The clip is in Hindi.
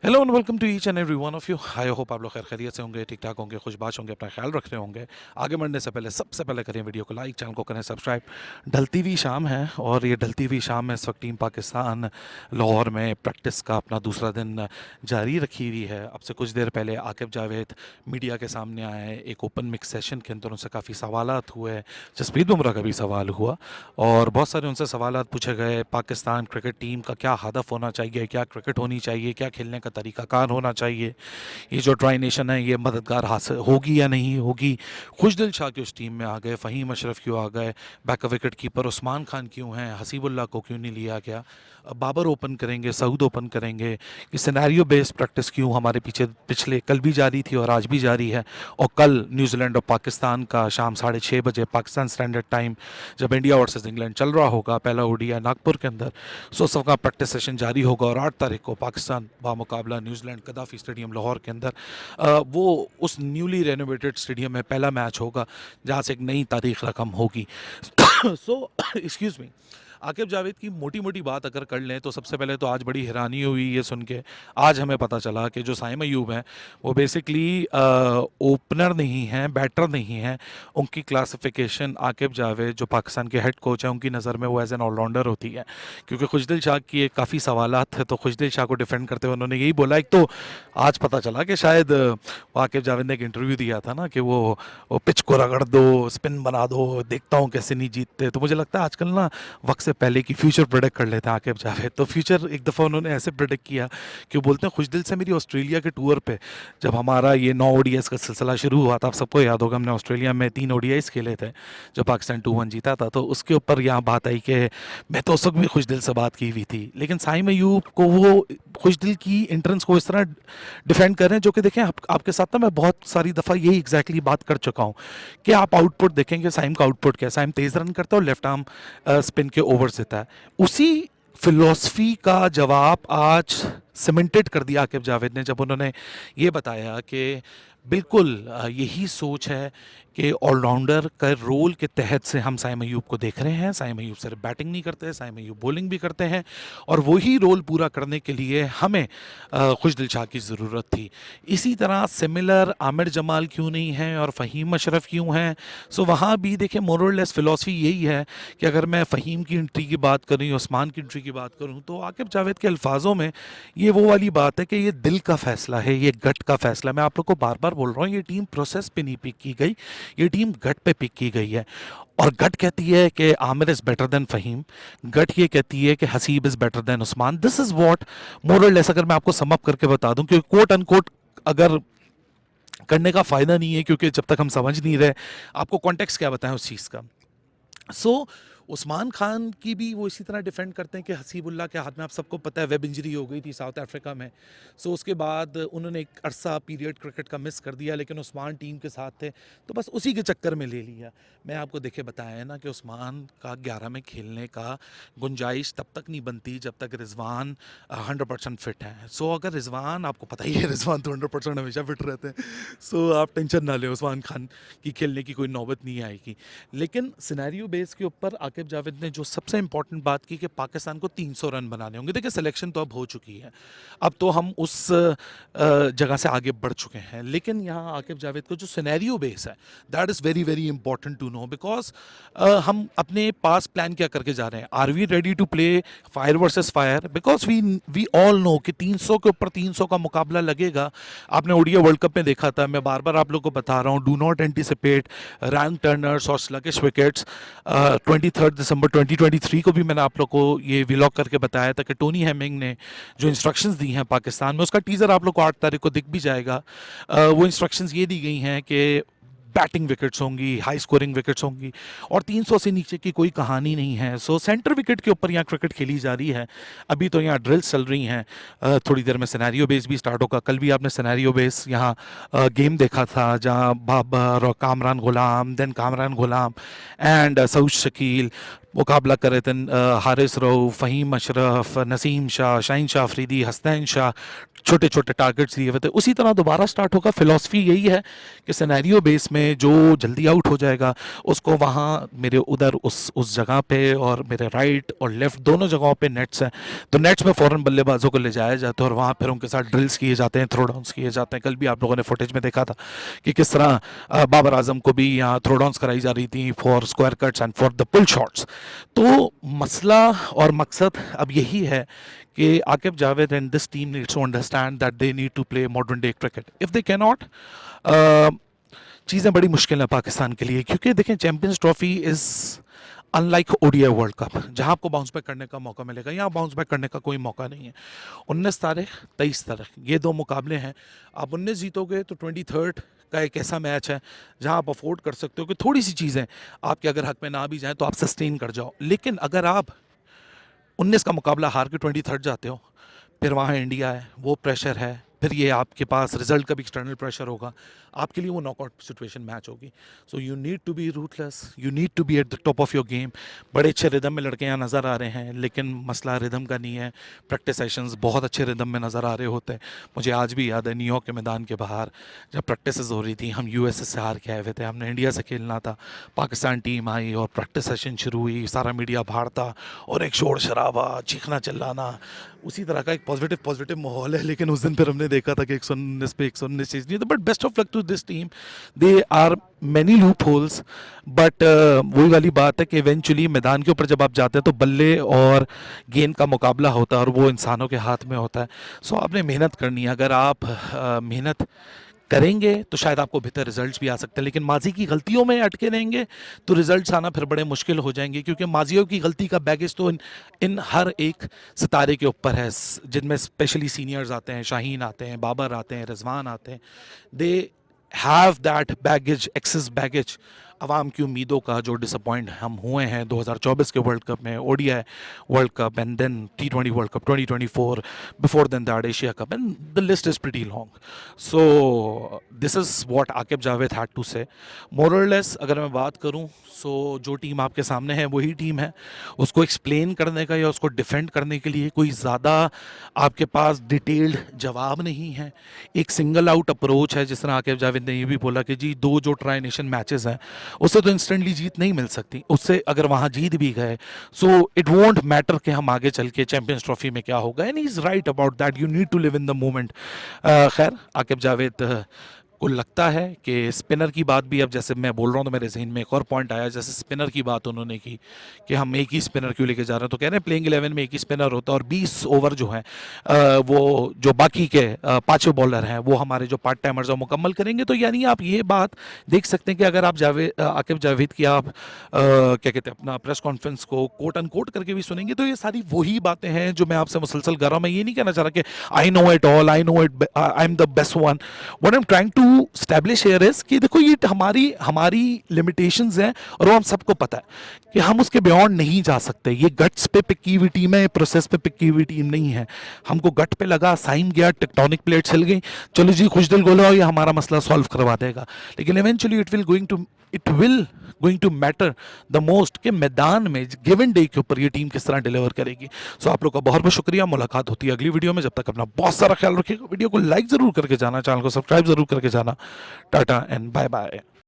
Hello and welcome to each and every one of you. I hope आप लोग खैर खैरियत से होंगे, ठीक ठाक होंगे, खुशबाश होंगे, अपना ख्याल रख रहे होंगे। आगे बढ़ने से पहले सबसे पहले करें वीडियो को लाइक, चैनल को करें सब्सक्राइब। ढलती हुई शाम है और ये ढलती हुई शाम में इस वक्त टीम पाकिस्तान लाहौर में प्रैक्टिस का अपना दूसरा दिन जारी रखी हुई है। अब से कुछ देर पहले आकिब जावेद मीडिया के सामने आए, एक ओपन मिक्स सेशन के अंदर उनसे काफ़ी सवालात हुए। जसप्रीत बुमराह का भी सवाल हुआ और बहुत सारे उनसे सवालात पूछे गए। पाकिस्तान क्रिकेट टीम का क्या हदफ होना चाहिए, क्या क्रिकेट होनी चाहिए, क्या खेलने का तरीकाकार होना चाहिए, ये जो ट्राई नेशन है ये मददगार हासिल होगी या नहीं होगी। खुशदिल शाह की उस टीम में आ गए, फ़हीम अशरफ क्यों आ गए, back wicket keeper Usman Khan क्यों हैं, हसीबुल्लाह को क्यों नहीं लिया गया, बाबर ओपन करेंगे, सऊद ओपन करेंगे, ये सिनेरियो बेस्ड प्रैक्टिस क्यों हमारे पीछे पिछले कल भी जारी थी और आज भी जारी है। और कल न्यूजीलैंड और पाकिस्तान का शाम 6:30 बजे पाकिस्तान स्टैंडर्ड टाइम जब इंडिया वर्सेस इंग्लैंड चल रहा होगा, पहला ओडीआई नागपुर के अंदर, सो सबका प्रैक्टिस सेशन जारी होगा। और 8 तारीख को पाकिस्तान बामुकाबला न्यूजीलैंड कदाफ़ी स्टेडियम लाहौर के अंदर वो उस न्यूली रेनोवेटेड स्टेडियम में पहला मैच होगा जहाँ से एक नई तारीख रकम होगी। सो एक्सक्यूज़ मी, आकिब जावेद की मोटी मोटी बात अगर कर लें तो सबसे पहले तो आज बड़ी हैरानी हुई ये सुन के। आज हमें पता चला कि जो साइम अयूब हैं वो बेसिकली ओपनर नहीं हैं, बैटर नहीं हैं। उनकी क्लासिफिकेशन आकिब जावेद जो पाकिस्तान के हेड कोच हैं उनकी नज़र में वो एज एन ऑलराउंडर होती है। क्योंकि खुशदिल शाह की काफ़ी सवालात थे तो खुशदिल शाह को डिफेंड करते हुए उन्होंने यही बोला। एक तो आज पता चला कि शायद वो आकिब जावेद ने एक इंटरव्यू दिया था ना कि वो पिच को रगड़ दो, स्पिन बना दो, देखता हूँ कैसे नहीं जीतते। तो मुझे लगता है आजकल ना वक्त से पहले की फ्यूचर प्रेडिक्ट कर लेते हैं आकिब जावेद। तो फ्यूचर एक दफ़ा उन्होंने ऐसे प्रेडिक्ट किया कि वो बोलते हैं खुशदिल से मेरी ऑस्ट्रेलिया के टूर पे जब हमारा ये 9 ODIs का सिलसिला शुरू हुआ था, आप सबको याद होगा हमने ऑस्ट्रेलिया में 3 ODIs खेले थे जब पाकिस्तान 2-1 जीता था। तो उसके ऊपर यहाँ बात आई कि मैं तो उस वक्त भी खुशदिल से बात की हुई थी, लेकिन साइम अयूब को वो खुशदिल की एंट्रेंस को इस तरह डिफेंड कर रहे हैं जो कि देखें आपके साथ ना मैं बहुत सारी दफ़ा यही एग्जैक्टली बात कर चुका हूँ कि आप आउटपुट देखेंगे साइम का आउटपुट क्या है। साइम तेज़ रन करता है और लेफ्ट आर्म स्पिन के ओवर्स देता है। उसी फिलॉसफी का जवाब आज सीमेंटेड कर दिया आकिब जावेद ने जब उन्होंने ये बताया कि बिल्कुल यही सोच है कि ऑलराउंडर का रोल के तहत से हम साइम अयूब को देख रहे हैं। साइम अयूब सिर्फ बैटिंग नहीं करते, साइम अयूब बॉलिंग भी करते हैं और वही रोल पूरा करने के लिए हमें खुशदिल शाह की ज़रूरत थी। इसी तरह सिमिलर आमिर जमाल क्यों नहीं हैं और फ़हीम अशरफ क्यों हैं। सो वहाँ भी देखिए मोर और लेस फिलॉसफी यही है कि अगर मैं फ़हीम की एंट्री की बात करूँ, उस्मान की एंट्री की बात करूँ, तो आकिब जावेद के अल्फाजों में ये वो वाली बात है कि ये दिल का फ़ैसला है, ये गट का फ़ैसला है। मैं आप लोग को बार बार बोल रहा हूँ ये टीम प्रोसेस पे नहीं पिक की गई, ये टीम गट पे पिक की गई है। और गट कहती है कि Aamir is better than Fahim, gut ये कहती है कि Haseeb is better than Usman. This is what more और लेस, अगर मैं आपको सम अप करके बता दूं, क्योंकि कोट अनकोट अगर करने का फ़ायदा नहीं है, क्योंकि जब तक हम समझ नहीं रहे आपको कॉन्टेक्स्ट क्या बताएं उस चीज़ का। सो उस्मान खान की भी वो इसी तरह डिफेंड करते हैं कि हसीबुल्लाह के हाथ में, आप सबको पता है, वेब इंजरी हो गई थी साउथ अफ्रीका में। सो उसके बाद उन्होंने एक अरसा पीरियड क्रिकेट का मिस कर दिया, लेकिन उस्मान टीम के साथ थे तो बस उसी के चक्कर में ले लिया। मैं आपको देखे बताया है ना कि उस्मान का 11 में खेलने का गुंजाइश तब तक नहीं बनती जब तक रिजवान 100% फिट है। सो अगर रिजवान, आपको पता ही है रिजवान तो 100% हमेशा फिट रहते हैं, सो आप टेंशन ना लें, उस्मान खान की खेलने की कोई नौबत नहीं आएगी। लेकिन सिनेरियो बेस के ऊपर आकिब जावेद ने जो सबसे इंपॉर्टेंट बात की कि पाकिस्तान को 300 रन बनाने होंगे। देखिए सिलेक्शन तो अब हो चुकी है, अब तो हम उस जगह से आगे बढ़ चुके हैं, लेकिन यहाँ आकिब जावेद को जो सिनेरियो बेस है that is very very important to know. Because हम अपने पास प्लान क्या करके जा रहे हैं, are we ready to play fire versus fire, because we all know कि 300 के ऊपर 300 का मुकाबला लगेगा। आपने ओडीआई वर्ल्ड कप में देखा था, मैं बार बार आप लोग को बता रहा हूँ, do not anticipate rank Turners और स्लगिश विकेट्स। 23 दिसंबर 2023 को भी मैंने आप लोग को ये व्लॉग करके बताया था कि टोनी हेमिंग ने जो इंस्ट्रक्शंस दी हैं पाकिस्तान में, उसका टीज़र आप लोग को 8 तारीख को दिख भी जाएगा। वो इंस्ट्रक्शंस ये दी गई हैं कि बैटिंग विकेट्स होंगी, हाई स्कोरिंग विकेट्स होंगी और 300 से नीचे की कोई कहानी नहीं है। सो सेंटर विकेट के ऊपर यहाँ क्रिकेट खेली जा रही है। अभी तो यहाँ ड्रिल्स चल रही हैं, थोड़ी देर में सिनेरियो बेस भी स्टार्ट होगा। कल भी आपने सिनेरियो बेस यहाँ गेम देखा था जहाँ बाबर और कामरान गुलाम, देन कामरान गुलाम एंड सऊद शकील मुकाबला कर रहे थे हारिस रऊफ, फ़हीम अशरफ, नसीम शाह, शाहीन शाह अफरीदी, हसनैन शाह, छोटे छोटे टारगेट्स दिए हुए थे। उसी तरह दोबारा स्टार्ट होगा। फ़िलॉसफ़ी यही है कि सिनेरियो बेस में जो जल्दी आउट हो जाएगा उसको वहाँ मेरे उधर उस जगह पे और मेरे राइट और लेफ़्ट दोनों जगहों पे नेट्स हैं, तो नेट्स में फ़ौरन बल्लेबाजों को ले जाया जाता है और वहाँ फिर उनके साथ ड्रिल्स किए जाते हैं, थ्रो डाउन्स किए जाते हैं। कल भी आप लोगों ने फुटेज में देखा था कि किस तरह बाबर आजम को भी यहाँ थ्रो डाउन्स कराई जा रही थी for square cuts and for the pull shots. तो मसला और मकसद अब यही है कि Aqib Javed and this team needs to understand that they need to play modern day cricket. If they can not, चीज़ें बड़ी मुश्किल है पाकिस्तान के लिए, क्योंकि देखें champions trophy is unlike ODI world cup जहां आपको बाउंस बैक करने का मौका मिलेगा, यहाँ बाउंस बैक करने का कोई मौका नहीं है। 19 तारीख 23 तारीख ये दो मुकाबले हैं। आप 19 जीतोगे तो 23 का एक ऐसा मैच है जहां आप अफोर्ड कर सकते हो कि थोड़ी सी चीज़ें आपके अगर हक में ना भी जाएं तो आप सस्टेन कर जाओ। लेकिन अगर आप 19 का मुकाबला हार के 23 जाते हो, फिर वहाँ इंडिया है, वो प्रेशर है, फिर ये आपके पास रिजल्ट का भी एक्सटर्नल प्रेशर होगा, आपके लिए वो नॉकआउट सिचुएशन मैच होगी। So you need to be ruthless, you need to be at the top of your game. बड़े अच्छे रिदम में लड़के यहाँ नज़र आ रहे हैं, लेकिन मसला रिदम का नहीं है। प्रैक्टिस सेशंस बहुत अच्छे रिदम में नज़र आ रहे होते हैं। मुझे आज भी याद है न्यूयॉर्क के मैदान के बाहर जब प्रैक्टिस हो रही थी, हम यूएसए से हार के आए हुए थे, हमने इंडिया से खेलना था, पाकिस्तान टीम आई और प्रैक्टिस सेशन शुरू हुई, सारा मीडिया बाहर था और एक शोर शराबा, चीखना चिल्लाना, उसी तरह का एक पॉजिटिव माहौल है। लेकिन उस दिन फिर हमने देखा था कि 119 पे 119 चीज़ नहीं था। But best of luck to this team, they are many loopholes, but वही वाली बात है कि इवेंचुअली मैदान के ऊपर जब आप जाते हैं तो बल्ले और गेंद का मुकाबला होता है और वो इंसानों के हाथ में होता है। सो आपने मेहनत करनी है। अगर आप मेहनत करेंगे तो शायद आपको बेहतर रिजल्ट्स भी आ सकते हैं, लेकिन माजी की गलतियों में अटके रहेंगे तो रिजल्ट्स आना फिर बड़े मुश्किल हो जाएंगे, क्योंकि माजियों की गलती का बैगेज तो इन हर एक सितारे के ऊपर है, जिनमें स्पेशली सीनियर्स आते हैं, शाहीन आते हैं, बाबर आते हैं, रिजवान आते हैं। They have that baggage, excess baggage अवाम की उम्मीदों का, जो डिसअपॉइंट हम हुए हैं 2024 के वर्ल्ड कप में, ODI world cup and then T20 world cup 2024, before then that Asia cup, and the list is pretty long. So this is what Aqib Javed had to say. मोरलेस अगर मैं बात करूं, सो जो टीम आपके सामने है वही टीम है। उसको एक्सप्लेन करने का या उसको डिफेंड करने के लिए कोई ज़्यादा आपके पास डिटेल्ड जवाब नहीं है। एक सिंगल आउट अप्रोच है, जिस तरह आकिब जावेद ने ये भी बोला कि जी दो जो ट्राई नेशन मैचेस हैं उससे तो इंस्टेंटली जीत नहीं मिल सकती, उससे अगर वहाँ जीत भी गए सो इट वोंट मैटर कि हम आगे चल के चैंपियंस ट्रॉफी में क्या होगा। And he is right about that, you need to live in the moment. खैर आकिब जावेद को लगता है कि स्पिनर की बात भी, अब जैसे मैं बोल रहा हूँ तो मेरे जहन में एक और पॉइंट आया, जैसे स्पिनर की बात उन्होंने की कि हम एक ही स्पिनर क्यों लेके जा रहे हैं, तो कह रहे हैं प्लेइंग 11 में एक ही स्पिनर होता है और 20 ओवर जो हैं वो जो बाकी के 5 बॉलर हैं वो हमारे जो पार्ट टाइमर्स हैं मुकम्मल करेंगे। तो यानी आप ये बात देख सकते हैं कि अगर आप आकिब जावेद की आप क्या कहते हैं अपना प्रेस कॉन्फ्रेंस को कोट अनकोट करके भी सुनेंगे तो ये सारी वही बातें हैं जो मैं आपसे मुसलसल कर रहा हूँ। मैं ये नहीं कहना चाह रहा कि I know it all, I know it, I am the best one. What I am trying to establish here is कि देखो ये हमारी लिमिटेशंस हैं और वो हम सबको पता है कि हम उसके बियॉन्ड नहीं जा सकते। ये गट्स पे पिक की हुई टीम है, प्रोसेस पे पिक की हुई टीम नहीं है। हमको गट पे लगा, साइन गया, टेक्टोनिक प्लेट्स हिल गई, चलो जी खुश दिल गोला, ये हमारा मसला सॉल्व करवा देगा। लेकिन eventually it will going to matter the most कि मैदान में गिवन डे के ऊपर ये टीम किस तरह डिलीवर करेगी। सो आप लोग का बहुत बहुत शुक्रिया। मुलाकात होती है अगली वीडियो में, जब तक अपना बहुत सारा ख्याल रखिएगा। वीडियो को लाइक जरूर करके जाना, चैनल को सब्सक्राइब जरूर करके जाना। Tata and bye bye.